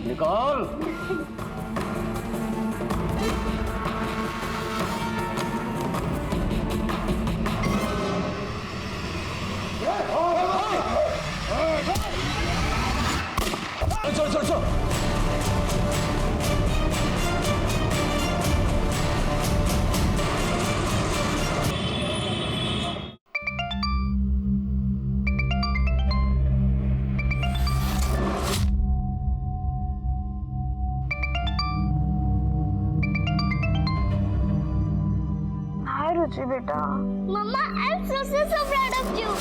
निकाल। चल चल चल। हाय रुचि बेटा। Mamma, I am so proud of you.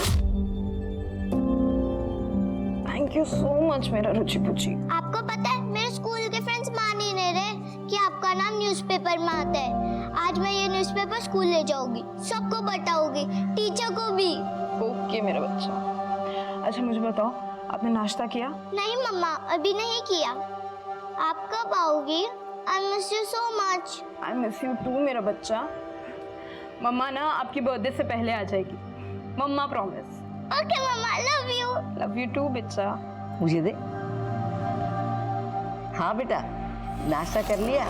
Thank you so much मेरा रुचि पुची। आपको पता है मेरे स्कूल के फ्रेंड्स मान ही नहीं रहे कि आपका नाम न्यूज़पेपर में आता है। आज मैं ये न्यूज़पेपर स्कूल ले जाऊंगी, सबको बताऊंगी, टीचर को भी। ओके मेरा बच्चा। अच्छा मुझे बताओ, आपने नाश्ता किया? नहीं मम्मा, अभी नहीं किया। आप कब आओगी? I miss you so much. I miss you too मेरा बच्चा। मम्मा ना आपकी बर्थडे से पहले आ जाएगी, mamma promise. Okay mamma, love you. Love you too बच्चा। मुझे दे। हाँ बेटा, नाश्ता कर लिया?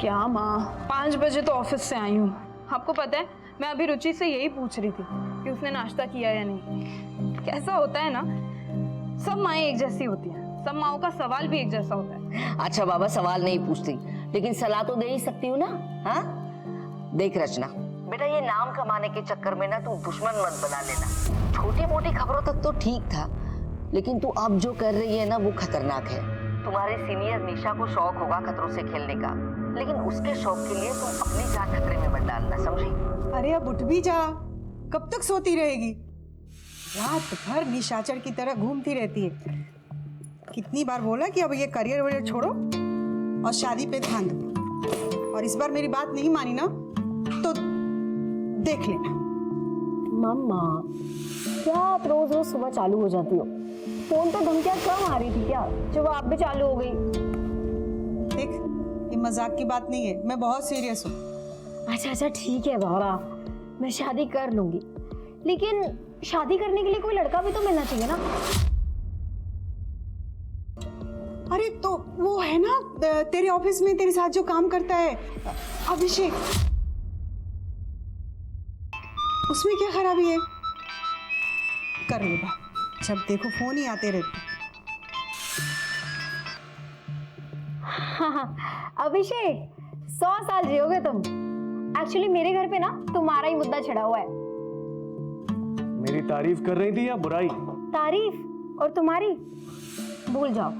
क्या माँ, 5 बजे तो ऑफिस से आई हूँ। आपको पता है मैं अभी रुचि से यही पूछ रही थी कि उसने नाश्ता किया या नहीं। कैसा होता है ना, सब माएँ एक जैसी होती हैं, सब माओं का सवाल भी एक जैसा होता है। अच्छा बाबा, सवाल नहीं पूछती लेकिन सलाह तो दे ही सकती हूँ ना। हाँ देख रचना बेटा, ये नाम कमाने के चक्कर में ना तू दुश्मन मत बना लेना। छोटी मोटी खबरों तक तो ठीक था, लेकिन तू अब जो कर रही है ना वो खतरनाक है। तुम्हारे सीनियर निशा को शौक होगा खतरों से खेलने का, लेकिन उसके शौक के लिए तुम अपनी जान खतरे में मत डालना, समझी? अरे अब उठ भी जा, कब तक सोती रहेगी? रात भर निशाचर की तरह घूमती रहती है। कितनी बार बोला कि अब ये करियर वरियर छोड़ो और शादी पे ध्यान दो, और इस बार मेरी बात नहीं मानी ना तो देख लेना। मम्मा, क्या आप रोज रोज सुबह चालू हो जाती हो? फोन पे धमकियां कम आ रही थी क्या, जब आप भी चालू हो गई? देख, ये मजाक की बात नहीं है, मैं बहुत सीरियस हूँ। अच्छा अच्छा ठीक है बाबा, मैं शादी कर लूंगी, लेकिन शादी करने के लिए कोई लड़का भी तो मिलना चाहिए ना। अरे तो वो है ना तेरे ऑफिस में तेरे साथ जो काम करता है, अभिषेक, उसमें क्या खराबी है? कर लो बात, जब देखो फोन ही आते रहते। हाँ, अभिषेक 100 साल जियोगे तुम। एक्चुअली मेरे घर पे ना तुम्हारा ही मुद्दा छिड़ा हुआ है। मेरी तारीफ कर रही थी या बुराई? तारीफ और तुम्हारी भूल जाओ।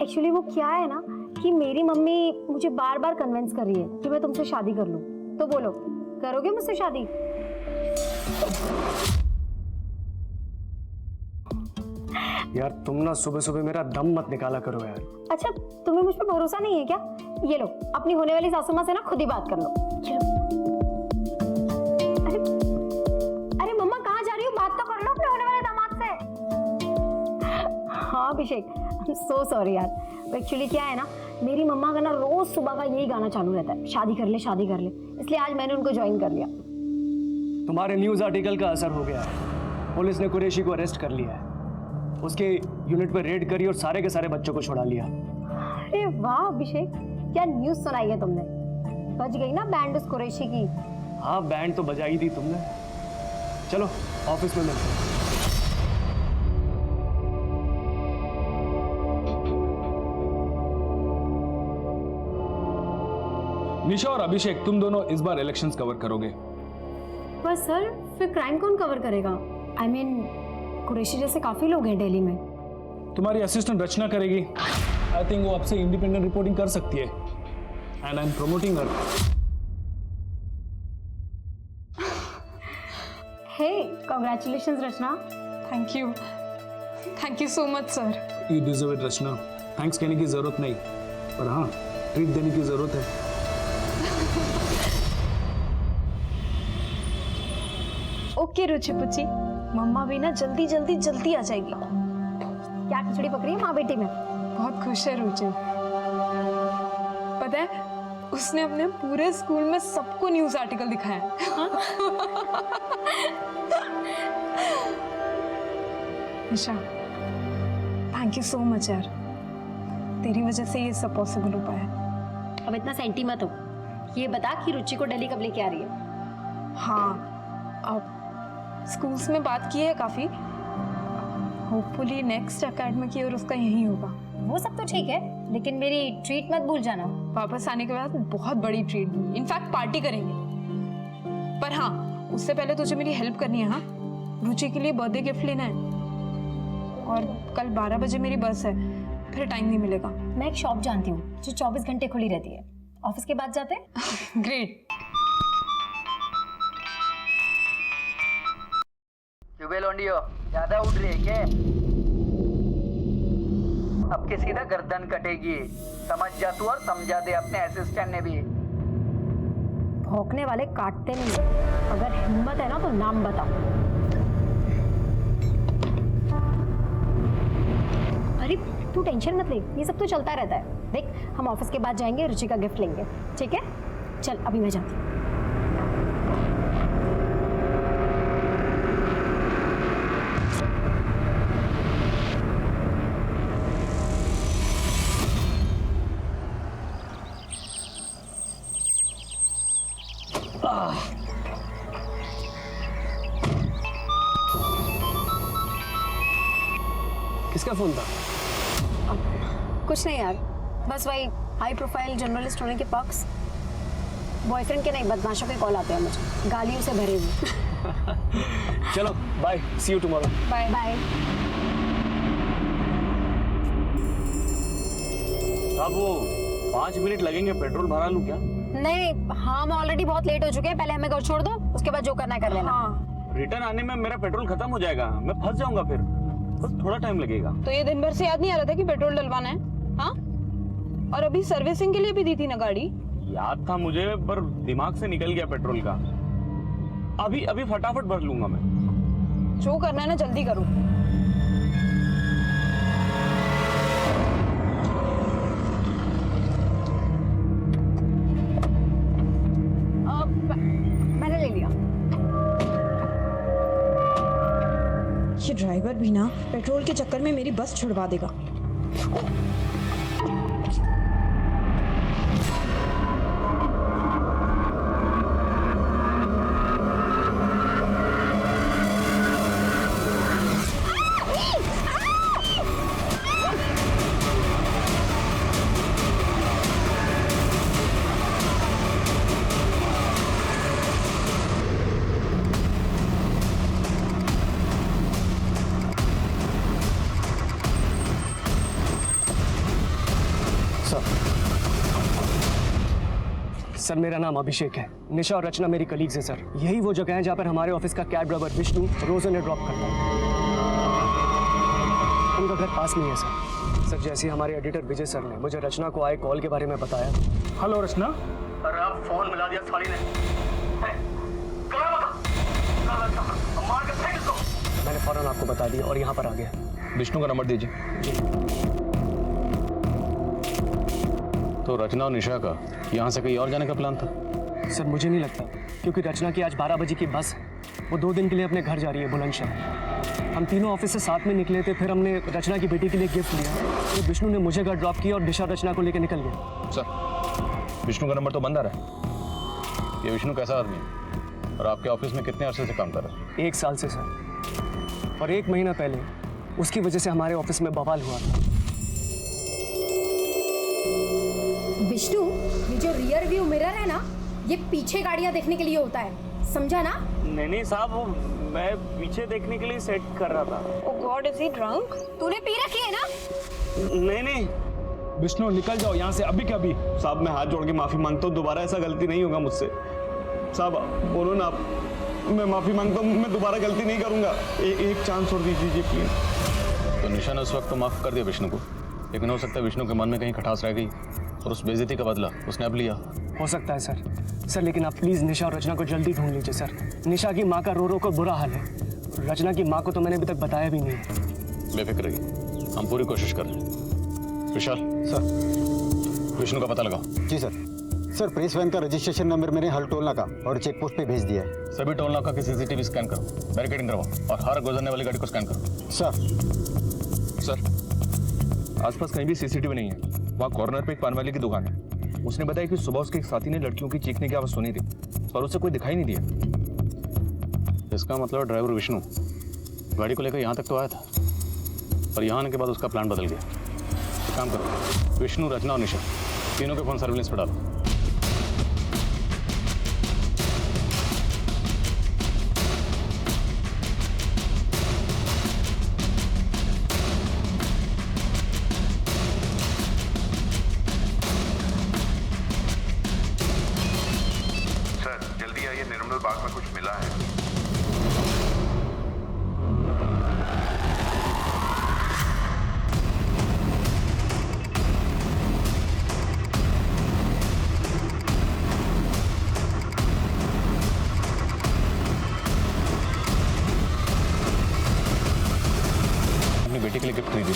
एक्चुअली वो क्या है ना कि मेरी मम्मी मुझे बार बार कन्विंस कर रही है कि मैं तुमसे शादी कर लूं। तो बोलो, करोगे मुझसे शादी? यार तुम ना सुबह सुबह मेरा दम मत निकाला करो यार। अच्छा, तुम्हें मुझ पर भरोसा नहीं है क्या? ये लो, अपनी होने वाली सासू माँ से ना खुद ही बात कर लो। चलो। अरे अरे मम्मा, कहाँ जा रही हो? बात तो कर लो अपने होने वाले दामाद से। हाँ अभिषेक, सो सॉरी यार। एक्चुअली क्या है ना, मेरी मम्मा का ना रोज सुबह का यही गाना चालू रहता है, शादी कर ले शादी कर ले, इसलिए आज मैंने उनको ज्वाइन कर लिया। तुम्हारे न्यूज आर्टिकल का असर हो गया है। पुलिस ने कुरैशी को अरेस्ट कर लिया है, उसके यूनिट पर रेड करी और सारे के सारे बच्चों को छुड़ा लिया। अरे वाह अभिषेक, क्या न्यूज सुनाई है तुमने? बच गई ना बैंड उस कुरैशी की। हाँ बैंड तो बजाई थी तुमने। चलो ऑफिस में मिलते हैं। निशा और अभिषेक, तुम दोनों इस बार इलेक्शंस कवर करोगे। पर सर, फिर क्राइम कौन कवर करेगा? आई मीन कुरैशी जैसे काफी लोग हैं दिल्ली में। तुम्हारी असिस्टेंट रचना करेगी। आई थिंक वो आपसे इंडिपेंडेंट रिपोर्टिंग कर सकती है, and I am promoting her. Hey, congratulations Rachna. Thank you so much sir. You deserve it Rachna. Thanks कहने की जरूरत नहीं, पर हाँ ट्रीट देने की जरूरत है। ओके रुचि पुची, मम्मा भी ना जल्दी आ जाएगी। क्या खिचड़ी पकड़ी है माँ बेटी में? बहुत खुश है रुचि। पता है, उसने अपने पूरे स्कूल में सबको न्यूज आर्टिकल दिखाया है। निशा, थैंक यू सो मच यार, तेरी वजह से ये सब पॉसिबल हो पाया। अब इतना सेंटी मत हो, ये बता कि रुचि को दिल्ली कब लेके आ रही है? हाँ, अब स्कूल्स में बात की है काफ़ी, होपफुली नेक्स्ट एकेडमिक ईयर उसका यही होगा। वो सब तो ठीक है, लेकिन मेरी ट्रीट मत भूल जाना। वापस आने के बाद बहुत बड़ी ट्रीट दूंगी, इनफैक्ट पार्टी करेंगे। पर हाँ, उससे पहले तुझे मेरी हेल्प करनी है। हाँ, रुचि के लिए बर्थडे गिफ्ट लेना है, और कल 12 बजे मेरी बस है, फिर टाइम नहीं मिलेगा। मैं एक शॉप जानती हूँ जो 24 घंटे खुली रहती है, ऑफिस के बाद जाते हैं। ग्रेट। क्यों लोंडियो, ज्यादा उड़ रही है क्या? अब के सीधा गर्दन कटेगी, समझ जा तू और समझा दे अपने असिस्टेंट ने भी। भौंकने वाले काटते नहीं हैं। अगर हिम्मत है ना तो नाम बताओ। अरे तू टेंशन मत ले, ये सब तो चलता रहता है। देख, हम ऑफिस के बाद जाएंगे, रुचि का गिफ्ट लेंगे, ठीक है? चल अभी मैं जाती हूँ। किसका फोन था? कुछ नहीं यार, बस वही हाई प्रोफाइल जर्नलिस्ट होने के पक्ष बॉयफ्रेंड के नहीं, बदमाशों के कॉल आते हैं मुझे, गालियों से भरे हुए। चलो bye, see you tomorrow. Bye bye. अब वो 5 मिनट लगेंगे, पेट्रोल भरा लूं क्या? नहीं, हाँ हम ऑलरेडी बहुत लेट हो चुके हैं, पहले हमें घर छोड़ दो, उसके बाद जो करना है कर लेना। हाँ, रिटर्न आने में मेरा पेट्रोल खत्म हो जाएगा, मैं फंस जाऊंगा, फिर बस थोड़ा टाइम लगेगा। तो ये दिन भर से याद नहीं आ रहा था कि पेट्रोल डलवाना है? हाँ, और अभी सर्विसिंग के लिए भी दी थी ना गाड़ी। याद था मुझे, पर दिमाग से निकल गया पेट्रोल का। अभी अभी फटाफट भर लूंगा मैं। जो करना है ना जल्दी करो। मैंने ले लिया। ये ड्राइवर भी ना पेट्रोल के चक्कर में मेरी बस छुड़वा देगा। सर, मेरा नाम अभिषेक है। निशा और रचना मेरी कलीग्स हैं सर। यही वो जगह है जहाँ पर हमारे ऑफिस का कैब ड्राइवर विष्णु रोज उन्हें ड्रॉप करता है। उनका घर पास में है सर। सर, जैसे हमारे एडिटर विजय सर ने मुझे रचना को आए कॉल के बारे में बताया। हेलो रचना। अरे अब फोन मिला दिया साली ने। मार के फेंक इसको। मैंने फौरन आपको बता दिया और यहाँ पर आ गया। विष्णु का नंबर दीजिए। तो रचना और निशा का यहाँ से कहीं और जाने का प्लान था? सर, मुझे नहीं लगता, क्योंकि रचना की आज 12 बजे की बस है। वो 2 दिन के लिए अपने घर जा रही है बुलंदशहर। हम तीनों ऑफिस से साथ में निकले थे, फिर हमने रचना की बेटी के लिए गिफ्ट लिया। फिर विष्णु ने मुझे घर ड्रॉप किया और निशा रचना को लेकर निकल गया। सर, विष्णु का नंबर तो बंद आ रहा है। ये विष्णु कैसा आदमी है और आपके ऑफिस में कितने अरसे से काम कर रहा है? 1 साल से सर, और 1 महीना पहले उसकी वजह से हमारे ऑफिस में बवाल हुआ था। विष्णु, ये जो रियर व्यू मिरर है ना, ये पीछे गाड़ियां देखने के लिए होता है, समझा ना? नहीं साहब, वो मैं पीछे देखने के लिए सेट कर रहा था। ओह गॉड, इज ही ड्रंक? तूने पी रखी है ना? नहीं। विष्णु निकल जाओ यहाँ से अभी के अभी। साहब, मैं हाथ जोड़ के माफी मांगता हूँ, दोबारा ऐसा गलती नहीं होगा मुझसे। साहब बोलो ना आप, मैं माफी मांगता हूँ, मैं दोबारा गलती नहीं करूँगा। एक चांस और दीजिए प्लीज। तो निशा ने उस वक्त तो माफ कर दिया विष्णु को, लेकिन हो सकता है विष्णु के मन में कहीं खटास रह गई और उस बेइज्जती का बदला उसने अब लिया। हो सकता है सर। सर, लेकिन आप प्लीज़ निशा और रचना को जल्दी ढूंढ लीजिए सर। निशा की माँ का रो कर बुरा हाल है। रचना की माँ को तो मैंने अभी तक बताया भी नहीं है। बेफिक्र रहिए, हम पूरी कोशिश कर रहे हैं। विशाल सर। विष्णु का पता लगाओ। जी सर। सर, प्रेस वैन का रजिस्ट्रेशन नंबर मैंने हर टोल नाका और चेक पोस्ट पे भेज दिया है। सभी टोल नाका की सीसीटीवी स्कैन करो, बैरिकेडिंग करवाओ और हर गुजरने वाली गाड़ी को स्कैन करो। सर। सर, आसपास कहीं भी सीसीटीवी नहीं है। वहाँ कॉर्नर पे एक पान वाले की दुकान है। उसने बताया कि सुबह उसके एक साथी ने लड़कियों की चीखने की आवाज़ सुनी थी, पर उसे कोई दिखाई नहीं दिया। इसका मतलब ड्राइवर विष्णु गाड़ी को लेकर यहाँ तक तो आया था, पर यहाँ आने के बाद उसका प्लान बदल गया। एक काम करो, विष्णु, रचना और निशा तीनों के फोन सर्विलेंस पर डालो। सर जल्दी आइए, निर्मल बाग में कुछ मिला है। अपनी बेटी के लिए गिफ्ट खरीदी,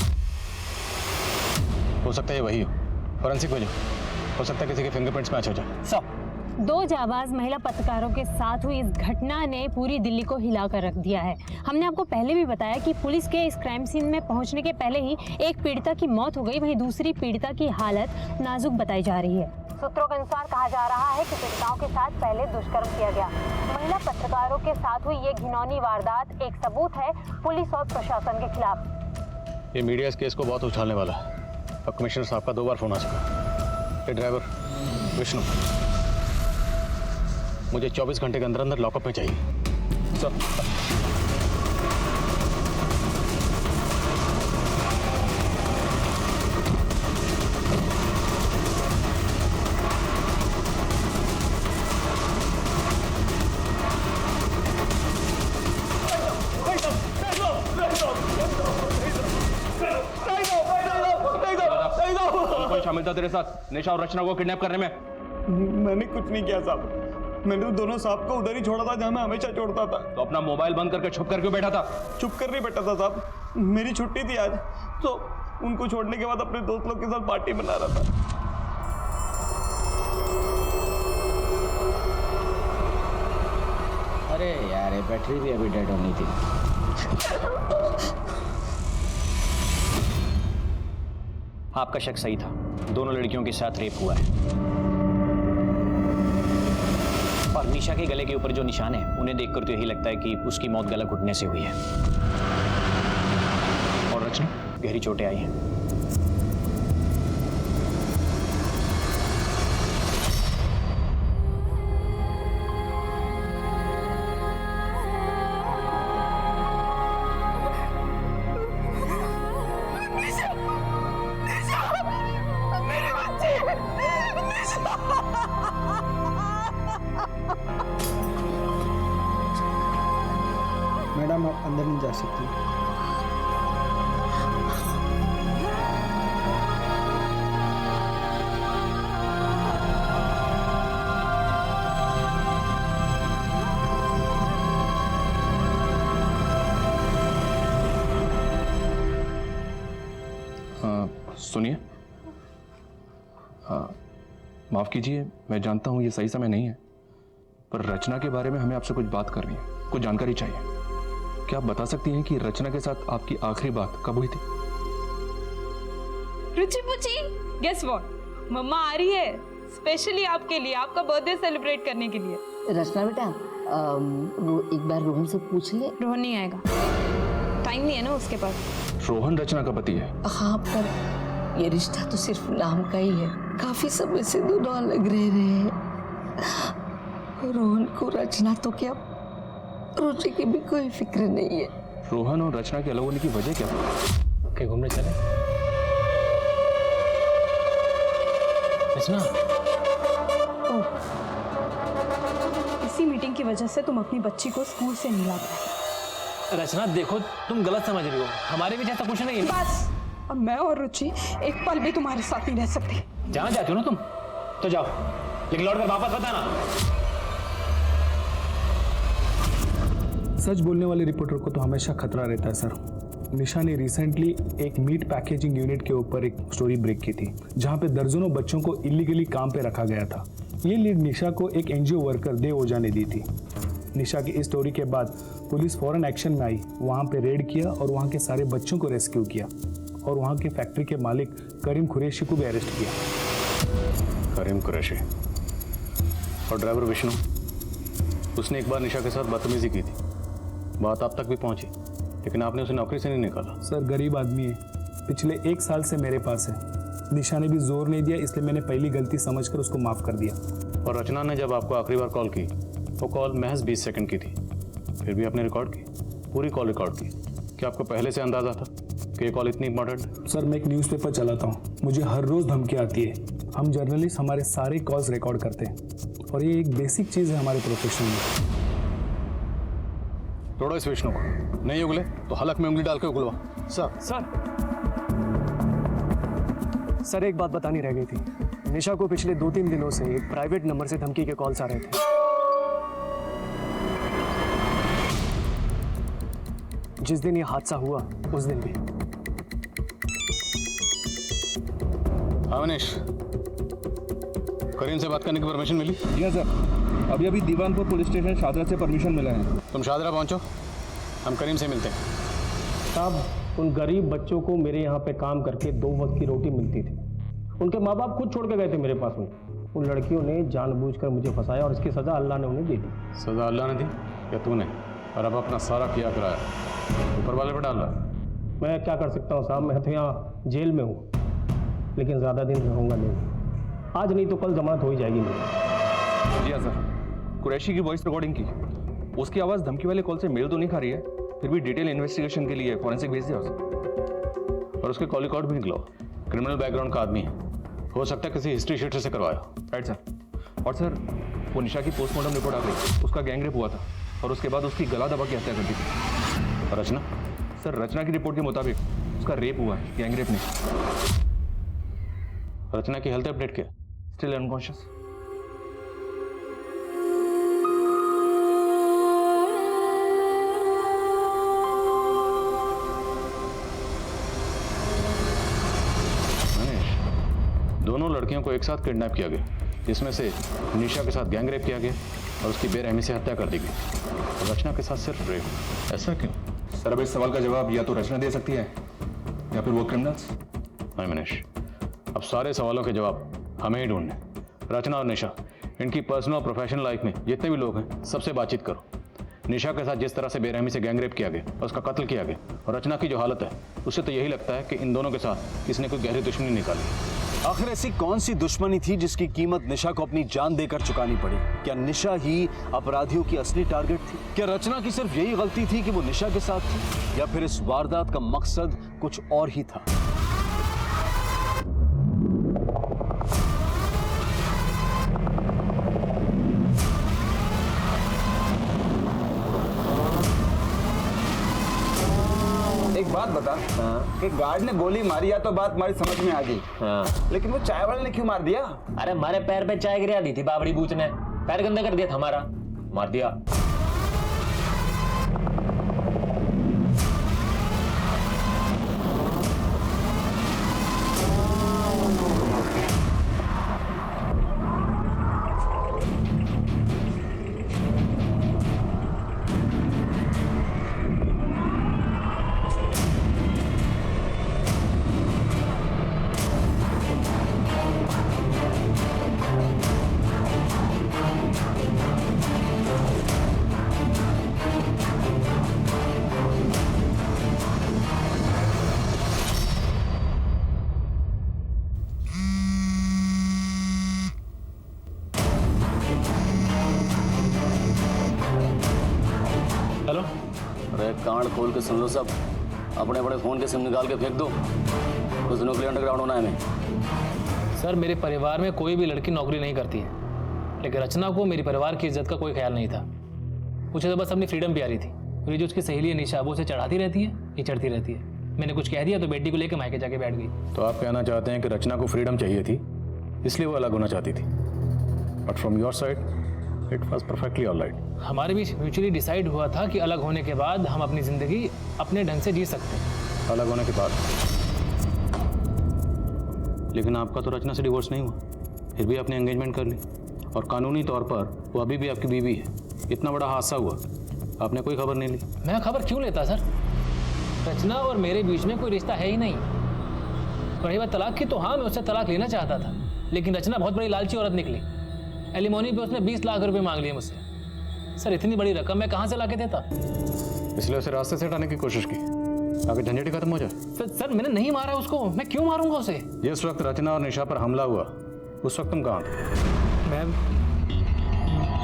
हो सकता है ये वही हो। फॉरेंसिक भेजो, हो सकता है किसी के फिंगरप्रिंट्स मैच हो जाए। सर, दो जाबाज महिला पत्रकारों के साथ हुई इस घटना ने पूरी दिल्ली को हिलाकर रख दिया है। हमने आपको पहले भी बताया कि पुलिस के इस क्राइम सीन में पहुंचने के पहले ही एक पीड़िता की मौत हो गई, वहीं दूसरी पीड़िता की हालत नाजुक बताई जा रही है। सूत्रों के अनुसार कहा जा रहा है कि पीड़िताओं के साथ पहले दुष्कर्म किया गया। महिला पत्रकारों के साथ हुई ये घिनौनी वारदात एक सबूत है पुलिस और प्रशासन के खिलाफ। ये मीडिया इस केस को बहुत उछालने वाला है। अब कमिश्नर साहब का 2 बार फोन आ चुका। ये ड्राइवर विष्णु मुझे 24 घंटे के अंदर अंदर लॉकअप में चाहिए। सर, कोई शामिल था तेरे साथ निशा और रचना को किडनैप करने में? मैंने कुछ नहीं किया साहब। मैंने तो दोनों साहब को उधर ही छोड़ा था जहां मैं हमेशा छोड़ता था। तो अपना मोबाइल बंद करके छुप कर क्यों बैठा था? चुप कर नहीं बैठा था साहब, मेरी छुट्टी थी आज, तो उनको छोड़ने के बाद अपने दोस्त लोग के साथ पार्टी मना रहा था। अरे यार ये बैटरी भी अभी डेड होनी थी। आपका शक सही था, दोनों लड़कियों के साथ रेप हुआ है। और निशा के गले के ऊपर जो निशान है उन्हें देखकर तो यही लगता है कि उसकी मौत गला घुटने से हुई है। और रचना गहरी चोटें आई हैं। मैडम आप अंदर नहीं जा सकती। सुनिए, माफ कीजिए, मैं जानता हूं ये सही समय नहीं है, पर रचना के बारे में हमें आपसे कुछ बात करनी है, कुछ जानकारी चाहिए। क्या आप बता सकती हैं कि रचना के साथ आपकी आखिरी बात कब हुई थी? रुचि पुची, गेस व्हाट, मम्मा आ रही है स्पेशली आपके लिए, आपका बर्थडे सेलिब्रेट करने के लिए। रचना बेटा, एक बार रोहन से पूछ ले। रोहन नहीं आएगा, टाइम नहीं है ना उसके पास। रोहन रचना का पति है? हाँ, पर ये रिश्ता तो सिर्फ नाम का ही है। काफी समय से दोनों अलग रह रहे हैं। रोहन को रचना तो क्या, रुचि की भी कोई फिक्र नहीं है। रोहन और रचना के अलग होने की वजह क्या? कहीं घूमने चले? रचना, इसी मीटिंग की वजह से तुम अपनी बच्ची को स्कूल से नहीं ला पाए। रचना देखो, तुम गलत समझ रही हो, हमारे बीच ऐसा कुछ नहीं है। बस, अब मैं और रुचि एक पल भी तुम्हारे साथ नहीं रह सकती। जहाँ जाती हो ना तुम, तो जाओ, लेकिन लौट कर वापस बताना। सच बोलने वाले रिपोर्टर को तो हमेशा खतरा रहता है सर। निशा ने रिसेंटली एक मीट पैकेजिंग यूनिट के ऊपर एक स्टोरी ब्रेक की थी, जहां पे दर्जनों बच्चों को इलीगली काम पे रखा गया था। ये लीड निशा को एक एनजीओ वर्कर देव ओझा ने दी थी। निशा की इस स्टोरी के बाद पुलिस फौरन एक्शन में आई, वहां पे रेड किया और वहां के सारे बच्चों को रेस्क्यू किया। और वहाँ की फैक्ट्री के मालिक करीम कुरैशी को भी अरेस्ट किया। करीम कुरैशी और ड्राइवर विष्णु, उसने एक बार निशा के साथ बदतमीजी की थी, बात आप तक भी पहुंची, लेकिन आपने उसे नौकरी से नहीं निकाला। सर गरीब आदमी है, पिछले 1 साल से मेरे पास है। निशा ने भी जोर नहीं दिया, इसलिए मैंने पहली गलती समझकर उसको माफ़ कर दिया। और रचना ने जब आपको आखिरी बार कॉल की, वो कॉल महज 20 सेकंड की थी, फिर भी आपने रिकॉर्ड की, पूरी कॉल रिकॉर्ड की। क्या आपको पहले से अंदाजा था कि ये कॉल इतनी इंपॉर्टेंट है? सर मैं एक न्यूज़पेपर चलाता हूँ, मुझे हर रोज़ धमकी आती है। हम जर्नलिस्ट हमारे सारे कॉल्स रिकॉर्ड करते हैं और ये एक बेसिक चीज़ है हमारे प्रोफेशन में। तोड़ो इस विष्णु को, नहीं उगले तो हलक में उंगली डाल के उगलवा। सर एक बात बतानी रह गई थी। निशा को पिछले 2-3 दिनों से एक प्राइवेट नंबर से धमकी के कॉल्स आ रहे थे। जिस दिन ये हादसा हुआ उस दिन भी। अवनीश, करीम से बात करने की परमिशन मिली? जी सर, अभी अभी दीवानपुर पुलिस स्टेशन शादरा से परमिशन मिला है। तुम शादरा पहुंचो, हम करीम से मिलते हैं। साहब, उन गरीब बच्चों को मेरे यहाँ पे काम करके 2 वक्त की रोटी मिलती थी। उनके माँ बाप खुद छोड़ के गए थे मेरे पास में। उन लड़कियों ने जानबूझकर मुझे फंसाया और इसकी सज़ा अल्लाह ने उन्हें दे दी। सजा अल्लाह ने दी या तूने? और अब अपना सारा किया कराया ऊपर वाले पर डाल रहा है। मैं क्या कर सकता हूँ साहब, मैं तो यहाँ जेल में हूँ, लेकिन ज़्यादा दिन रहूँगा नहीं। आज नहीं तो कल जमानत हो ही जाएगी मेरी। जी हाँ सर, कुरैशी की वॉइस रिकॉर्डिंग की, उसकी आवाज़ धमकी वाले कॉल से मेल तो नहीं खा रही है, फिर भी डिटेल इन्वेस्टिगेशन के लिए फॉरेंसिक भेज दिया उसे। और उसके कॉल रिकॉर्ड भी निकला, क्रिमिनल बैकग्राउंड का आदमी है, हो सकता है किसी हिस्ट्री शीटर से करवाया। Right sir. और सर वो निशा की पोस्टमार्टम रिपोर्ट आ गई, उसका गैंग रेप हुआ था और उसके बाद उसकी गला दबा के हत्या कर दी थी। रचना? सर रचना की रिपोर्ट के मुताबिक उसका रेप हुआ है, गैंग रेप नहीं। रचना की हेल्थ अपडेट क्या? Still unconscious. दोनों लड़कियों को एक साथ किडनैप किया गया, जिसमें से निशा के साथ गैंग रेप किया गया और उसकी बेरहमी से हत्या कर दी गई। रचना के साथ सिर्फ रेप, ऐसा क्यों? सर अब इस सवाल का जवाब या तो रचना दे सकती है या फिर वो क्रिमिनल्स। नहीं मनीष, अब सारे सवालों के जवाब हमें ही ढूंढने। रचना और निशा, इनकी पर्सनल और प्रोफेशनल लाइफ में जितने भी लोग हैं सबसे बातचीत करो। निशा के साथ जिस तरह से बेरहमी से गैंग रेप किया गया और उसका कत्ल किया गया, और रचना की जो हालत है, उससे तो यही लगता है कि इन दोनों के साथ किसी ने कोई गहरी दुश्मनी निकाली। आखिर ऐसी कौन सी दुश्मनी थी जिसकी कीमत निशा को अपनी जान देकर चुकानी पड़ी? क्या निशा ही अपराधियों की असली टारगेट थी? क्या रचना की सिर्फ यही गलती थी कि वो निशा के साथ थी, या फिर इस वारदात का मकसद कुछ और ही था? एक बात बता, कि गार्ड ने गोली मारी या तो बात हमारी समझ में आ गई, लेकिन वो चाय वाले ने क्यों मार दिया? अरे हमारे पैर पे चाय गिरा दी थी बाबड़ी बूच ने, पैर गंदा कर दिया था हमारा, मार दिया। हेलो, अरे कांड खोल के सुन लो सब, अपने अपने फोन के सिम निकाल के फेंक दो, कुछ दिनों के लिए अंडरग्राउंड होना है हमें। सर मेरे परिवार में कोई भी लड़की नौकरी नहीं करती है, लेकिन रचना को मेरी परिवार की इज्जत का कोई ख्याल नहीं था। मुझे तो बस अपनी फ्रीडम प्यारी थी। और ये जो उसकी सहेली है निशा, वो उसे चढ़ाती रहती है, ये चढ़ती रहती है। मैंने कुछ कह दिया तो बेटी को लेकर मायके जाके बैठ गई। तो आप कहना चाहते हैं कि रचना को फ्रीडम चाहिए थी, इसलिए वो अलग होना चाहती थी, but from your side it was perfectly alright. हमारे बीच म्यूचुअली डिसाइड हुआ था कि अलग होने के बाद हम अपनी ज़िंदगी अपने ढंग से जी सकते हैं। अलग होने के बाद? लेकिन आपका तो रचना से डिवोर्स नहीं हुआ, फिर भी आपने एंगेजमेंट कर ली, और कानूनी तौर पर वो अभी भी आपकी बीवी है। इतना बड़ा हादसा हुआ, आपने कोई खबर नहीं ली। मैं खबर क्यों लेता सर? रचना और मेरे बीच में कोई रिश्ता है ही नहीं। रही बात तलाक की, तो हाँ मैं उससे तलाक लेना चाहता था, लेकिन रचना बहुत बड़ी लालची औरत निकली। एलिमोनी पे उसने 20 लाख रुपए मांग लिए मुझसे। सर इतनी बड़ी रकम मैं कहाँ से ला के देता? इसलिए उसे रास्ते से हटाने की कोशिश की ताकि झंझट ही खत्म हो जाए। सर मैंने नहीं मारा उसको, मैं क्यों मारूंगा उसे? जिस वक्त रचना और निशा पर हमला हुआ उस वक्त तुम कहाँ थे? मैं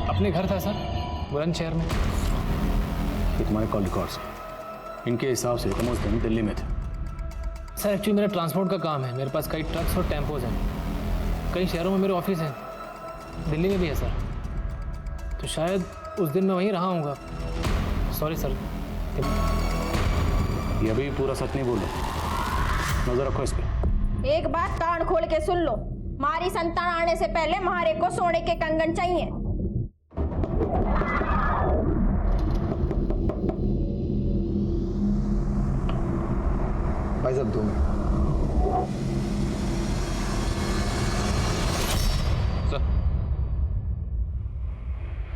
अपने घर था सर, बुलंदशहर में। ये तुम्हारे कॉल रिकॉर्ड्स, इनके हिसाब से तुम उस दिन दिल्ली में थे। सर एक्चुअली मेरा ट्रांसपोर्ट का काम है, मेरे पास कई ट्रक्स और टेम्पोज हैं, कई शहरों में मेरे ऑफिस हैं, दिल्ली में भी है सर। तो शायद उस दिन मैं वहीं रहा हूँगा। Sorry sir. ये अभी पूरा सच नहीं बोल रहा, नजर रखो इस पर। एक बात कान खोल के सुन लो, हमारी संतान आने से पहले हमारे को सोने के कंगन चाहिए। भाई साहब 2 मिनट। सर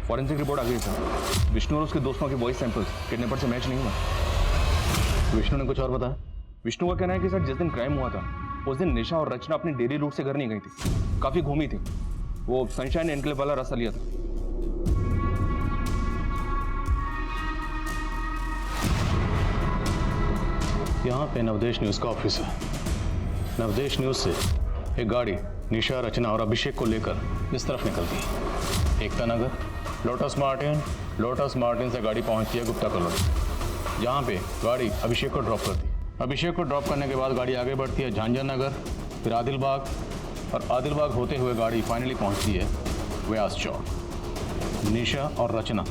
फॉरेंसिक रिपोर्ट आ गई सर। विष्णु और उसके दोस्तों के वॉइस सैंपल्स किडनैपर से मैच नहीं हुआ। विष्णु ने कुछ और बताया। विष्णु का कहना है कि सर जिस दिन क्राइम हुआ था उस दिन निशा और रचना अपनी डेली रूट से घर नहीं गई थी, काफी घूमी थी। वो सनशाइन एनक्लेव वाला रास्ता लिया था। यहाँ पे नवदेश न्यूज का ऑफिस है। नवदेश न्यूज से एक गाड़ी निशा, रचना और अभिषेक को लेकर इस तरफ निकलती है। एकता नगर, लोटस मार्टिन से गाड़ी पहुंचती है गुप्ता कॉलोनी, जहाँ पे गाड़ी अभिषेक को ड्रॉप करती है। अभिषेक को ड्रॉप करने के बाद गाड़ी आगे बढ़ती है झांझर नगर, फिर आदिलबाग, और आदिलबाग होते हुए गाड़ी फाइनली पहुंचती है व्यास चौक। निशा और रचना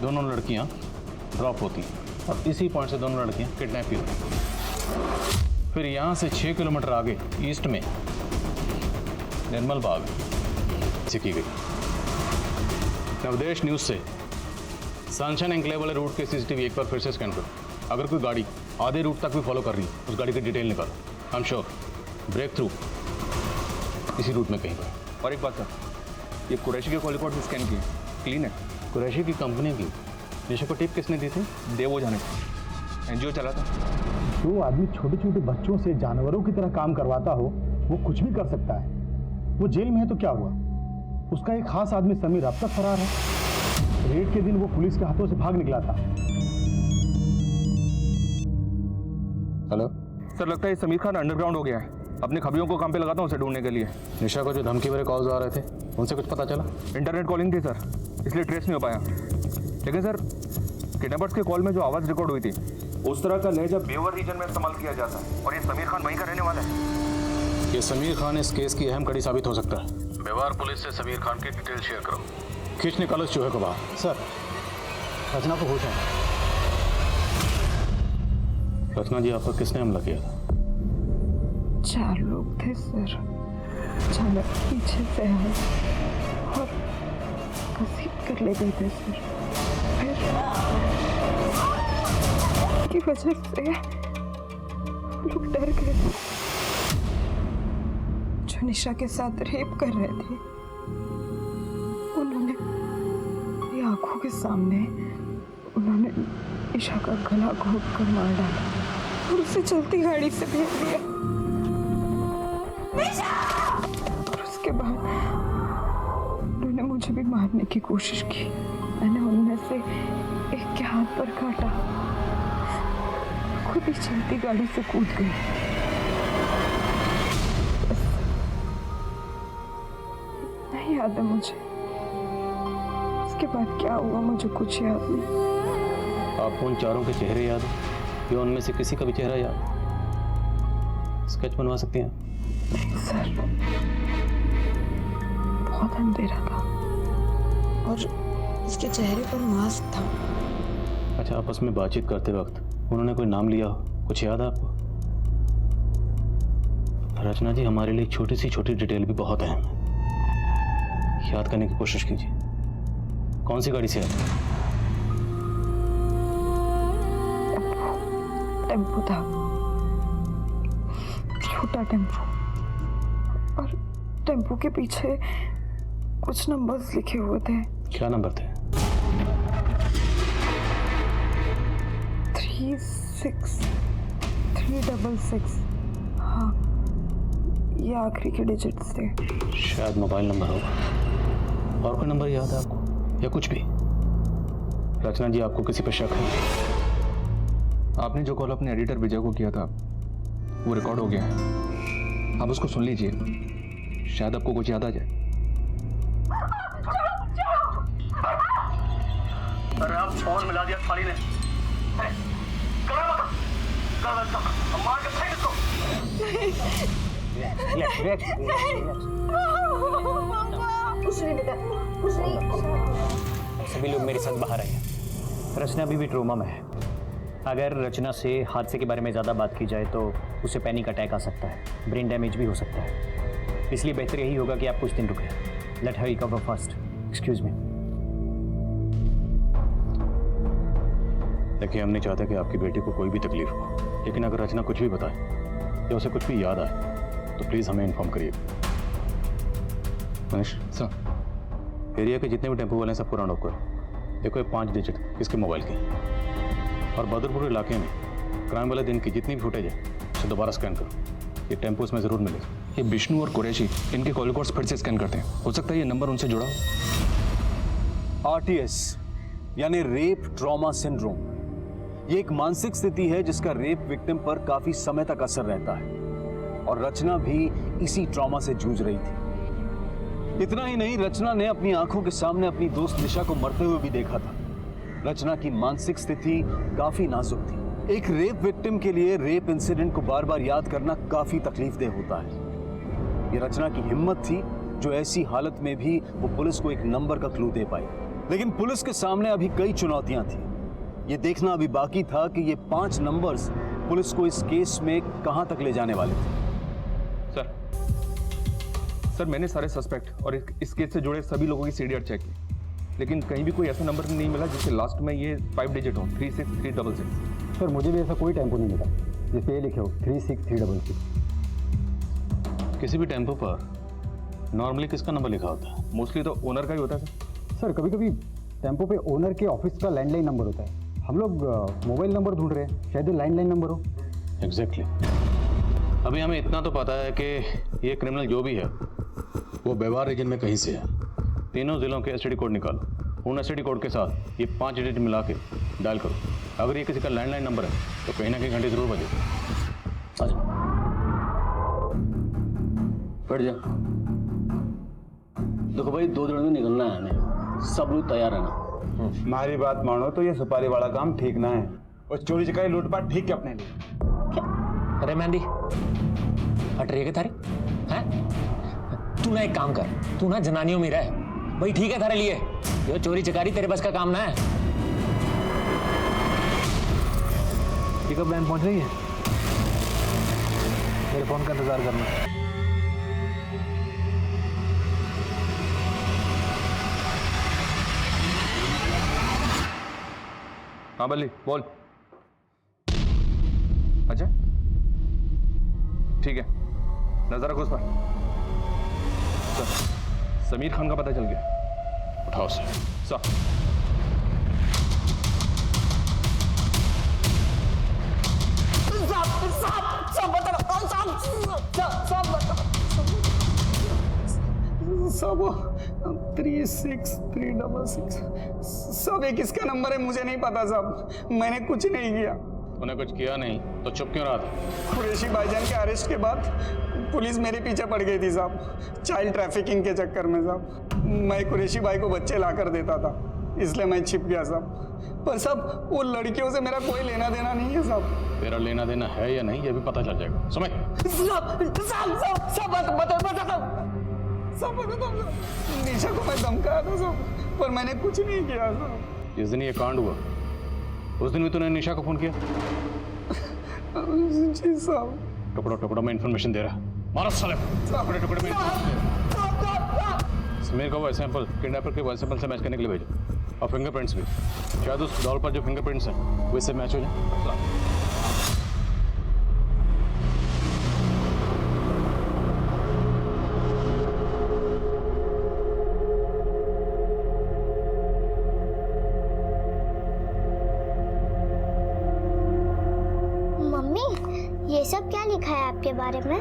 दोनों लड़कियां ड्रॉप होती हैं और इसी पॉइंट से दोनों लड़कियां किडनैप भी होती हैं। फिर यहाँ से 6 किलोमीटर आगे ईस्ट में निर्मल बाग से की गई। नवदेश न्यूज से सनशाइन एनक्लेव वाले रूट के सीसीटीवी एक बार फिर से स्कैन करो। अगर कोई गाड़ी आधे रूट तक भी फॉलो कर रही है उस गाड़ी की डिटेल निकालो। I am sure break through इसी रूट में कहीं पर। और एक बात सर, ये कुरैशी के कॉल रिकॉर्ड भी स्कैन किए, क्लीन है। कुरैशी की कंपनी की निशा को टिप किसने दी थी? देवो जाने का एनजीओ चला था। जो आदमी छोटे छोटे बच्चों से जानवरों की तरह काम करवाता हो वो कुछ भी कर सकता है। वो जेल में है तो क्या हुआ? उसका एक खास आदमी समीर अब तक फरार है। रेड के दिन वो पुलिस के हाथों से भाग निकला था। हेलो सर, लगता है समीर खान अंडरग्राउंड हो गया है। अपने खबरियों को काम पे लगाता हूँ उसे ढूंढने के लिए। निशा को जो धमकी भरे कॉल्स आ रहे थे उनसे कुछ पता चला? इंटरनेट कॉलिंग थी सर, इसलिए ट्रेस नहीं हो पाया। लेकिन सर किडनैपर्स के कॉल में जो आवाज़ रिकॉर्ड हुई थी उस तरह का लहजा बेवर रीजन में इस्तेमाल किया जाता है, और ये समीर खान वहीं का रहने वाला है। ये समीर खान इस केस की अहम कड़ी साबित हो सकता है। व्यवहार पुलिस से समीर खान की डिटेल शेयर करो। खींच निकालो इस चूहे को बाहर। सर रचना को होश है। रचना जी, आप पर किसने हमला किया था? 4 लोग थे सर, अचानक पीछे से आए और घसीट कर ले गए थे सर। फिर की वजह से लोग डर गए। जो निशा के साथ रेप कर रहे थे उन्होंने मेरी आंखों के सामने उन्होंने निशा का गला घोट कर मार डाला और उसे चलती गाड़ी से भेज दिया। और उसके बाद उन्होंने मुझे भी मारने की कोशिश की। मैंने उनमें से एक के हाथ पर काटा, खुद ही चलती गाड़ी से कूद गई। नहीं याद है मुझे, उसके बाद क्या हुआ मुझे कुछ याद नहीं। आपको उन चारों के चेहरे याद है या उनमें से किसी का भी चेहरा याद? स्केच बनवा सकती हैं? नहीं सर, बहुत अंधेरा था और उसके चेहरे पर मास्क था। अच्छा, आपस में बातचीत करते वक्त उन्होंने कोई नाम लिया हो, कुछ याद है आपको? रचना जी, हमारे लिए छोटी सी छोटी डिटेल भी बहुत अहम है, याद करने की कोशिश कीजिए। कौन सी गाड़ी से आए? टेम्पो था, छोटा टेम्पो, और टेम्पो के पीछे कुछ नंबर्स लिखे हुए थे। क्या नंबर थे? 36366। हाँ, ये आखिरी के डिजिट्स थे। शायद मोबाइल नंबर होगा। और कोई नंबर याद है आपको या कुछ भी? रचना जी, आपको किसी पर शक है? आपने जो कॉल अपने एडिटर विजय को किया था वो रिकॉर्ड हो गया है, आप उसको सुन लीजिए, शायद आपको कुछ याद आ जाए। अरे आप फोन मिला दिया थाली ने। मार के फेंक इसको। कुछ नहीं बेटा, कुछ नहीं। सभी लोग मेरे साथ बाहर आए। रचना अभी भी ट्रोमा में है। अगर रचना से हादसे के बारे में ज़्यादा बात की जाए तो उसे पैनिक अटैक आ सकता है, ब्रेन डैमेज भी हो सकता है। इसलिए बेहतर यही होगा कि आप कुछ दिन रुकें। Let her recover first. Excuse me. देखिए, हम नहीं चाहते कि आपकी बेटी को कोई भी तकलीफ हो, लेकिन अगर रचना कुछ भी बताए या उसे कुछ भी याद आए तो प्लीज़ हमें इन्फॉर्म करिए। मनीष सर, एरिया के जितने भी टेम्पो वाले हैं सबको राउंड ऑफ करो। देखो, ये 5 डिजिट किसके मोबाइल के, और बदरपुर इलाके में क्राइम वाले दिन की जितनी भी फुटेज है उसे दोबारा स्कैन करो। ये टेम्पो उसमें ज़रूर मिलेगा। ये विष्णु और कुरैशी इनके कॉल रिकॉर्ड्स फिर से स्कैन करते हैं, हो सकता है ये नंबर उनसे जुड़ा हो। RTS यानी रेप ट्रॉमा सिंड्रोम, ये एक मानसिक स्थिति है जिसका रेप विक्टिम पर काफी समय तक असर रहता है, और रचना भी इसी ट्रॉमा से जूझ रही थी। इतना ही नहीं, रचना ने अपनी आंखों के सामने अपनी दोस्त निशा को मरते हुए भी देखा था। रचना की मानसिक स्थिति काफी नाजुक थी। एक रेप विक्टिम के लिए रेप इंसिडेंट को बार बार याद करना काफी तकलीफदेह होता है। ये रचना की हिम्मत थी जो ऐसी हालत में भी वो पुलिस को एक नंबर का क्लू दे पाई। लेकिन पुलिस के सामने अभी कई चुनौतियां थी। ये देखना अभी बाकी था कि ये 5 नंबर्स पुलिस को इस केस में कहां तक ले जाने वाले थे। सर, मैंने सारे सस्पेक्ट और इस केस से जुड़े सभी लोगों की सीडीआर चेक की, लेकिन कहीं भी कोई ऐसा नंबर नहीं मिला जिससे लास्ट में ये 5 डिजिट हो, 36366। सर, मुझे भी ऐसा कोई टेम्पो नहीं मिला जिस पे ये लिखे हो 36366। किसी भी टेम्पो पर नॉर्मली किसका नंबर लिखा होता है? मोस्टली तो ओनर का ही होता है सर, कभी कभी टेम्पो पे ओनर के ऑफिस का लैंडलाइन नंबर होता है। हम लोग मोबाइल नंबर ढूंढ रहे हैं, शायद लैंडलाइन नंबर हो। एग्जैक्टली। अभी हमें इतना तो पता है कि ये क्रिमिनल जो भी है वो व्यवहार रीजन में कहीं से है। तीनों जिलों के एसटीडी कोड निकालो, उन एसटीडी कोड के साथ ये 5 डिजिट मिला के डायल करो। अगर ये किसी का लैंडलाइन नंबर है तो कहीं ना कहीं घंटे जरूर बजे। बैठ जा। देखो भाई, 2 दिन में निकलना है हमें, सब लोग तैयार रहना। हमारी बात मानो तो ये सुपारी वाला काम ठीक ना है, और चोरी चकारी लूटपाट ठीक है अपने लिए। अरे मेहंदी, हट रही है क्या थारी? हैं? तू ना एक काम कर, तू ना जनानियों में रह भाई, ठीक है थारे लिए। जो चोरी चकारी तेरे बस का काम ना है। पिकअप वैन पहुंच रही है, मेरे फोन का इंतजार करना। हाँ बल्ली, बोल। अच्छा, ठीक है, नजर रखो उस पर। समीर खान का पता चल गया, उठाओ उसे। सर, सब 36366 सब ये किसका नंबर है मुझे नहीं पता साहब, मैंने कुछ नहीं किया। उन्हें कुछ किया नहीं तो चुप क्यों रहा था? कुरैशी भाईजान के अरेस्ट के बाद पुलिस मेरे पीछे पड़ गई थी साहब, चाइल्ड ट्रैफिकिंग के चक्कर में साहब। मैं कुरैशी भाई को बच्चे ला कर देता था, इसलिए मैं छिप गया साहब। पर साहब, वो लड़कियों से मेरा कोई लेना देना नहीं है साहब। तेरा लेना देना है या नहीं ये भी पता चल जाएगा, समझ? सब निशा को मैं धमकाया था साहब, पर मैंने कुछ नहीं किया साहब। जिस दिन ये कांड हुआ उस दिन भी तूने निशा को फोन किया? जी साहब। टुकड़ों टुकड़ों में इंफॉर्मेशन दे रहा, मारो साले टुकड़े टुकड़े में। समीर को वो सैंपल किडनैपर के वॉइस सैंपल से मैच करने के लिए भेजो, और फिंगरप्रिंट्स भी। शायद उस डॉल पर जो फिंगरप्रिंट्स हैं वो इससे मैच हो जाए। मम्मी, ये सब क्या लिखा है आपके बारे में?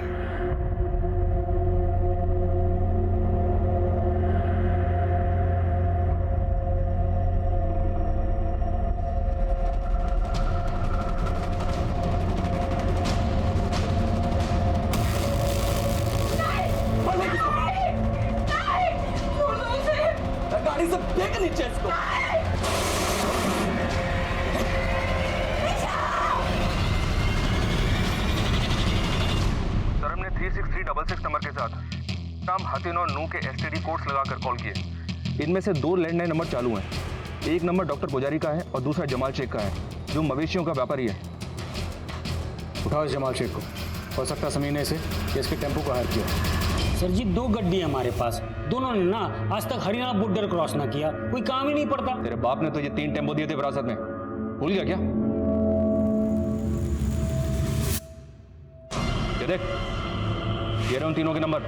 नीचे इसको। सर हमने 36366 नंबर के साथ नाम हतिन और नू के एसटीडी कोड्स लगाकर कॉल किए। इनमें से 2 लैंडलाइन नंबर चालू हैं। एक नंबर डॉक्टर पुजारी का है और दूसरा जमाल शेख का है, जो मवेशियों का व्यापारी है। उठाओ इस जमाल शेख को। हो सकता समीर ने इसे इसके टेम्पो को हायर किया। सर जी 2 गड्डी है हमारे पास, दोनों ने ना आज तक हरियाणा बॉर्डर क्रॉस ना किया, कोई काम ही नहीं पड़ता। तेरे बाप ने तो ये 3 टेम्पो दिए थे विरासत में, भूल गया क्या? ये देख, ये रहे उन तीनों के नंबर।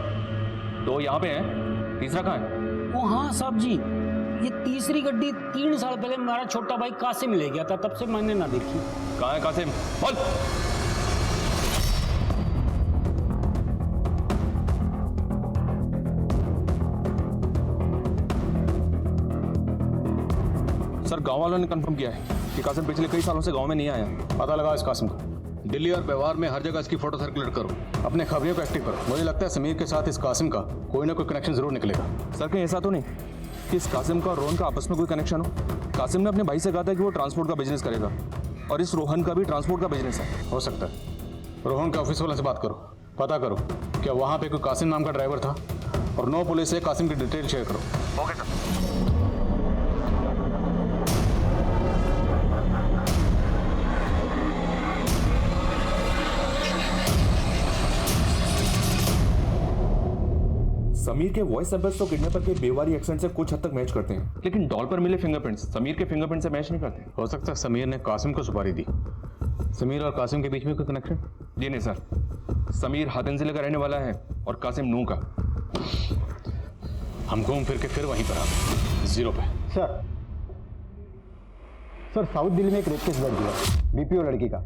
2 यहाँ पे हैं, तीसरा कहाँ है? ओ हाँ साहब जी, ये तीसरी गड्डी 3 साल पहले हमारा छोटा भाई कासिम ले गया था, तब से मैंने ना देखी। कहाँ है कासिम? बोल। सर गांव वालों ने कंफर्म किया है कि कासिम पिछले कई सालों से गांव में नहीं आया। पता लगा इस कासिम का। दिल्ली और व्यवहार में हर जगह इसकी फोटो सर्कुलेट करो। अपने खबरियों को एक्टिव करो। मुझे लगता है समीर के साथ इस कासिम का कोई ना कोई कनेक्शन जरूर निकलेगा। सर कहीं ऐसा तो नहीं कि इस कासिम का और रोहन का आपस में कोई कनेक्शन हो? कासिम ने अपने भाई से कहा था कि वो ट्रांसपोर्ट का बिजनेस करेगा और इस रोहन का भी ट्रांसपोर्ट का बिजनेस है। हो सकता है। रोहन के ऑफिस वालों से बात करो, पता करो क्या वहाँ पे कोई कासिम नाम का ड्राइवर था, और 9 पुलिस से कासिम की डिटेल शेयर करो। Okay sir. समीर के वॉइस सैंपल्स तो किडनैपर के बेवारी एक्सेंट से कुछ हद तक मैच करते हैं, लेकिन डॉल पर मिले फिंगरप्रिंट्स समीर के फिंगरप्रिंट से मैच नहीं करते। हो सकता है समीर ने कासिम को सुपारी दी। समीर और कासिम के बीच में कोई कनेक्शन? जी नहीं सर, समीर हातिन जिले का रहने वाला है और कासिम नू का। हम घूम फिर के फिर वहीं पर आ गए, 0 पे। सर साउथ दिल्ली में एक रेप केस दर्ज हुआ, बीपीओ लड़की का।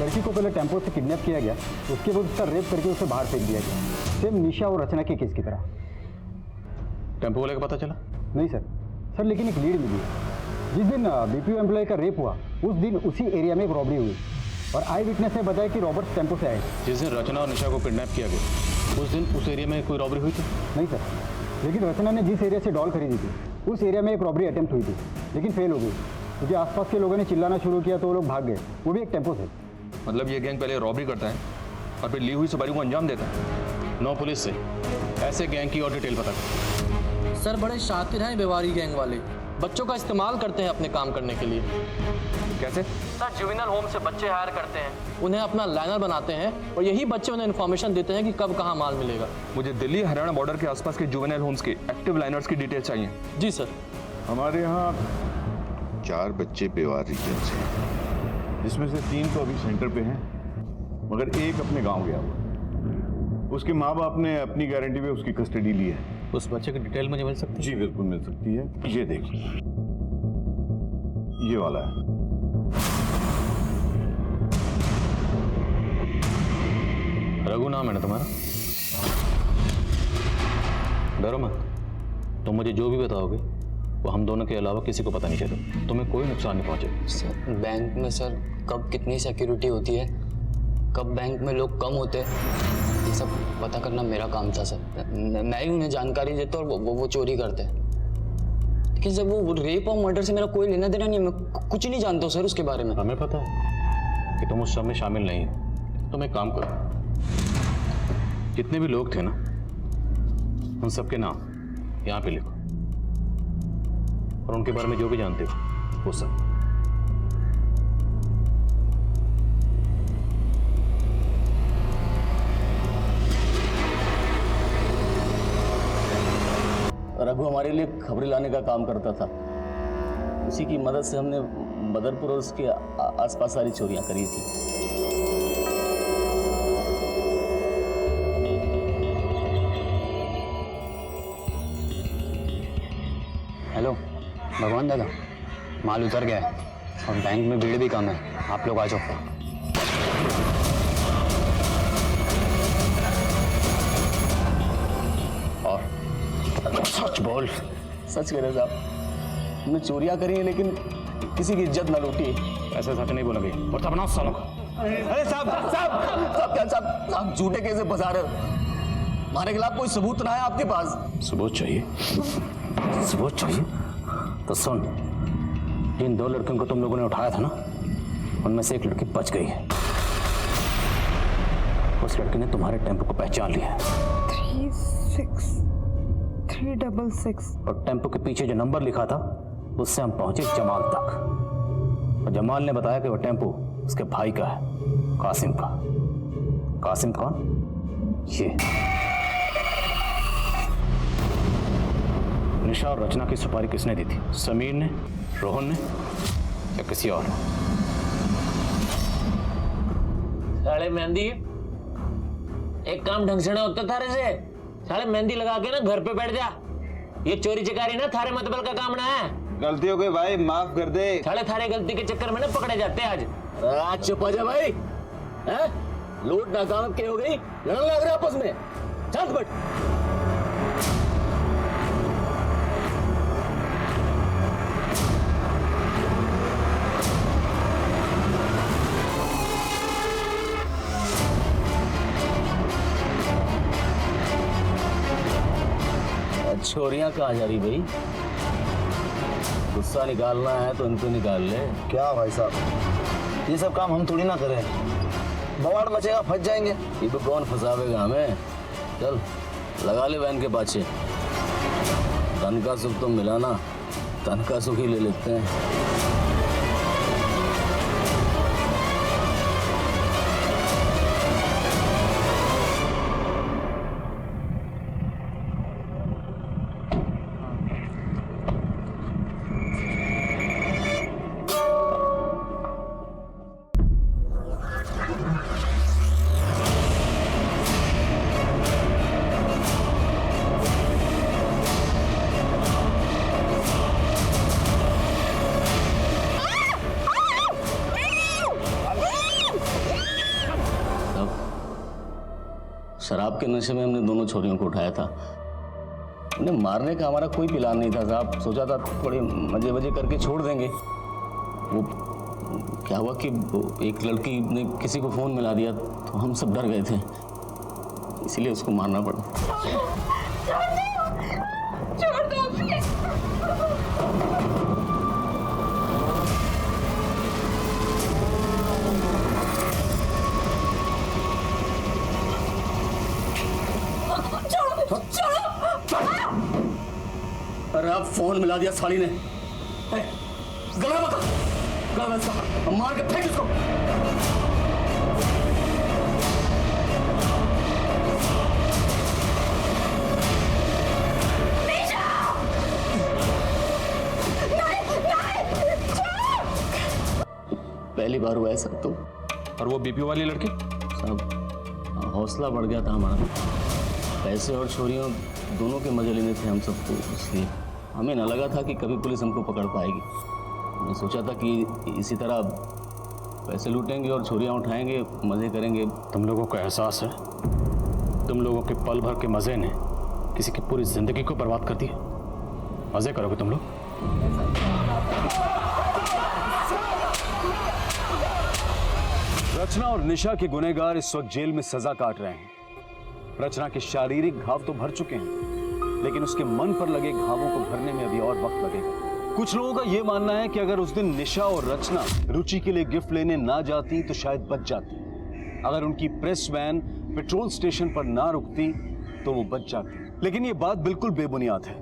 लड़की को पहले टेम्पो से किडनैप किया गया, उसके बाद उसका रेप करके उसे बाहर फेंक दिया गया, सेम निशा और रचना के केस की तरह। टेम्पो वाले का पता चला? नहीं सर लेकिन एक लीड मिली है। जिस दिन बीपीओ एम्प्लॉय का रेप हुआ उस दिन उसी एरिया में एक रॉबरी हुई और आई विटनेस ने बताया कि रॉबर्ट टेम्पो से आए। जिस दिन रचना और निशा को किडनैप किया गया उस दिन उस एरिया में कोई रॉबरी हुई थी? नहीं सर, लेकिन रचना ने जिस एरिया से डॉल खरीदी थी उस एरिया में एक रॉबरी अटेम्प्ट हुई थी, लेकिन फेल हो गई क्योंकि आसपास के लोगों ने चिल्लाना शुरू किया तो वो लोग भाग गए, वो भी एक टेम्पो से। मतलब ये गैंग पहले रॉबरी करता है और फिर ली हुई सवारी को अंजाम देता है। 9 पुलिस से ऐसे गैंग की और डिटेल पता करो। सर बड़े शातिर हैं बेवारी गैंग वाले, बच्चों का इस्तेमाल करते हैं अपने काम करने के लिए। कैसे? सर जुवेनाइल होम से बच्चे हायर करते हैं, उन्हें अपना लाइनर बनाते हैं और यही बच्चे उन्हें इन्फॉर्मेशन देते हैं कि कब कहाँ माल मिलेगा। मुझे दिल्ली हरियाणा बॉर्डर के आसपास के जुवेनाइल होम्स के एक्टिव लाइनर्स की डिटेल चाहिए। जी सर। हमारे यहाँ 4 बच्चे बेवार रीजन से हैं, जिसमें से 3 तो अभी सेंटर पे हैं, मगर एक अपने गांव गया हुआ। उसके माँ बाप ने अपनी गारंटी पे उसकी कस्टडी ली है। उस बच्चे की डिटेल मुझे मिल सकती है? जी बिल्कुल मिल सकती है। ये देखिए, ये वाला है। रघु नाम है ना तुम्हारा? डरो मत, तुम मुझे जो भी बताओगे वो हम दोनों के अलावा किसी को पता नहीं चलेगा, तुम्हें कोई नुकसान नहीं पहुंचेगा। सर बैंक में सर कब कितनी सिक्योरिटी होती है, कब बैंक में लोग कम होते हैं, ये सब पता करना मेरा काम था सर। मैं ही उन्हें जानकारी देता और वो चोरी करते हैं। लेकिन सर वो रेप और मर्डर से मेरा कोई लेना देना नहीं है, मैं कुछ नहीं जानता हूँ सर उसके बारे में। हमें पता है कि तुम उस सब में शामिल नहीं हो। तुम एक काम करो, जितने भी लोग थे ना उन सबके नाम यहाँ पे लिखो और उनके बारे में जो भी जानते हो वो सब। रघु हमारे लिए खबरें लाने का काम करता था, उसी की मदद से हमने बदरपुर और उसके आसपास सारी चोरियां करी थी। हेलो भगवान दादा, माल उतर गया है और बैंक में भीड़ भी कम है, आप लोग आ जाओ। और सच बोल। सच कह रहे साहब, हमने चोरियां करी हैं लेकिन किसी की इज्जत न लूटी। ऐसे सच नहीं बोलोगे और तब ना सालों को। अरे साहब साहब साहब क्या साहब, आप झूठे कैसे फंसा रहे हो? हमारे खिलाफ कोई सबूत ना है आपके पास? सबूत चाहिए? सबूत चाहिए तो सुन, जिन 2 लड़कियों को तुम लोगों ने उठाया था ना, उनमें से एक लड़की बच गई है। उस लड़की ने तुम्हारे टेम्पो को पहचान लिया है। 36366 और टेम्पो के पीछे जो नंबर लिखा था उससे हम पहुंचे जमाल तक, और जमाल ने बताया कि वो टेम्पो उसके भाई का है, कासिम का। कासिम कौन? ये निशा और रचना की सुपारी किसने दी थी? समीर ने, रोहन ने या किसी और ने? साले मेहंदी, एक काम ढंग से ना होता थारे से। साले मेहंदी लगा के ना घर पे बैठ जा। ये चोरी चकारी ना थारे मतबल का काम ना है। गलती हो गई भाई, माफ कर दे। साले थारे गलती के चक्कर में ना पकड़े जाते आज। आज चुप हो जा भाई। लूट नाकाम के हो गई, लड़ने लग रहे आपस में। शांत बैठ। छोरियां कहाँ जा रही भाई? गुस्सा निकालना है तो इनको निकाल ले। क्या भाई साहब, ये सब काम हम थोड़ी ना करें। बवाड़ मचेगा, फंस जाएंगे। ये तो कौन फंसावेगा हमें? चल लगा ले वैन के पाछे। धन का सुख तो मिला ना, धन का सुख ही ले लेते हैं। शराब के नशे में हमने दोनों छोरियों को उठाया था। उन्हें मारने का हमारा कोई प्लान नहीं था साहब। सोचा था थोड़े मजे वजे करके छोड़ देंगे। वो क्या हुआ कि एक लड़की ने किसी को फोन मिला दिया तो हम सब डर गए थे, इसीलिए उसको मारना पड़ा। अरे आप फोन मिला दिया साली ने। गला बता, गला बता, मार के फेंक इसको। पहली बार हुआ है सब तो। और वो बीपी वाली लड़की? सब हौसला बढ़ गया था हमारा। पैसे और छोरियों दोनों के मजे लेने थे हम सबको, इसलिए हमें न लगा था कि कभी पुलिस हमको पकड़ पाएगी। मैं सोचा था कि इसी तरह पैसे लूटेंगे और छोरियां उठाएंगे, मजे करेंगे। तुम लोगों को एहसास है, तुम लोगों के पल भर के मजे ने किसी की पूरी जिंदगी को बर्बाद कर दिया। मजे करोगे तुम लोग। रचना और निशा के गुनहगार इस वक्त जेल में सजा काट रहे हैं। रचना के शारीरिक घाव तो भर चुके हैं, लेकिन उसके मन पर लगे घावों को भरने में अभी और वक्त लगेगा। कुछ लोगों का यह मानना है कि अगर उस दिन निशा और रचना रुचि के लिए गिफ्ट लेने ना जाती तो शायद बच जाती। अगर उनकी प्रेस वैन पेट्रोल स्टेशन पर ना रुकती तो वो बच जाती। लेकिन ये बात बिल्कुल बेबुनियाद है।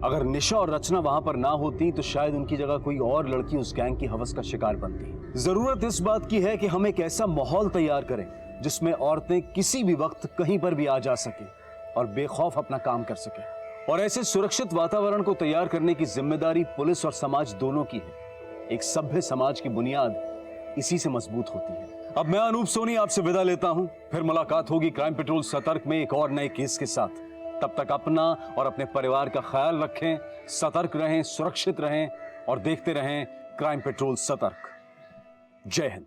अगर निशा और रचना वहां पर ना होती तो शायद उनकी जगह कोई और लड़की उस गैंग की हवस का शिकार बनती। जरूरत इस बात की है कि हम एक ऐसा माहौल तैयार करें जिसमें औरतें किसी भी वक्त कहीं पर भी आ जा सके और बेखौफ अपना काम कर सके। और ऐसे सुरक्षित वातावरण को तैयार करने की जिम्मेदारी पुलिस और समाज दोनों की है। एक सभ्य समाज की बुनियाद इसी से मजबूत होती है। अब मैं अनूप सोनी आपसे विदा लेता हूं। फिर मुलाकात होगी क्राइम पेट्रोल सतर्क में एक और नए केस के साथ। तब तक अपना और अपने परिवार का ख्याल रखें, सतर्क रहें, सुरक्षित रहें और देखते रहें क्राइम पेट्रोल सतर्क। जय हिंद।